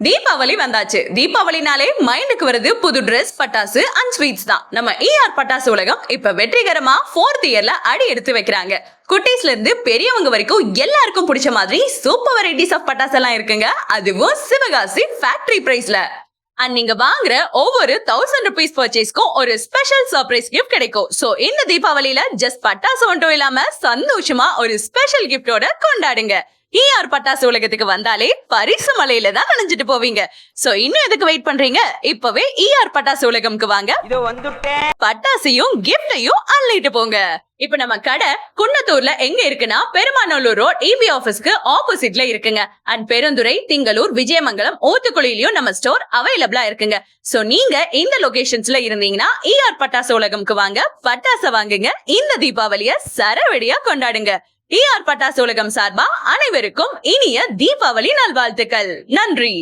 தீபாவளி வந்தாச்சு. தீபாவளினாலே மைண்டுக்கு வருது புது Dress, பட்டாசு அண்ட் ஸ்வீட்ஸ் தான். நம்ம பட்டாசு உலகம் இப்ப வெற்றிகரமா 4th இயர்ல அடி எடுத்து வைக்கிறாங்க. குட்டீஸ்ல இருந்து பெரியவங்க வரைக்கும் எல்லாருக்கும் பிடிச்ச மாதிரி சூப்பர் வெரைட்டிஸ் ஆஃப் பட்டாசு எல்லாம் இருக்குங்க. அதுவும் சிவகாசி ஃபேக்டரி பிரைஸ்ல. அண்ட் நீங்க வாங்குற ஒவ்வொரு 1000 rupees பர்ச்சேஸ்க்கும் ஒரு ஸ்பெஷல் சர்ப்ரைஸ் கிஃப்ட் கிடைக்கும். சோ இந்த தீபாவளியில ஜஸ்ட் பட்டாசு மட்டும் இல்லாம சந்தோஷமா ஒரு ஸ்பெஷல் கிஃப்டோட கொண்டாடுங்க. பட்டாசு உலகத்துக்கு வந்தாலே பரிசு மலையில தான் நனைஞ்சிட்டு போவீங்க. சோ இன்னும் எதுக்கு வெயிட் பண்றீங்க? இப்பவே பட்டாசு உலகம்க்கு வாங்க. பட்டாசையும் கிஃப்டையும் அள்ளிட்டு போங்க. இப்ப நம்ம கடை குன்னத்தூர்ல எங்க இருக்குன்னா பெருமாநல்லூர் ரோட் EB ஆபீஸ்க்கு ஆப்போசிட்ல இருக்குங்க. அண்ட் பெருந்துறை, திங்களூர், விஜயமங்கலம், ஊத்துக்குளியிலயும் நம்ம ஸ்டோர் அவைலபிளா இருக்குங்க. சோ நீங்க இந்த லொகேஷன்ஸ்ல இருந்தீங்கன்னா பட்டாசு உலகம்க்கு வாங்க, பட்டாசை வாங்குங்க. இந்த தீபாவளிய சரவெடியா கொண்டாடுங்க. பட்டாசு உலகம் சார்பா அனைவருக்கும் இனிய தீபாவளி நல்வாழ்த்துக்கள். நன்றி.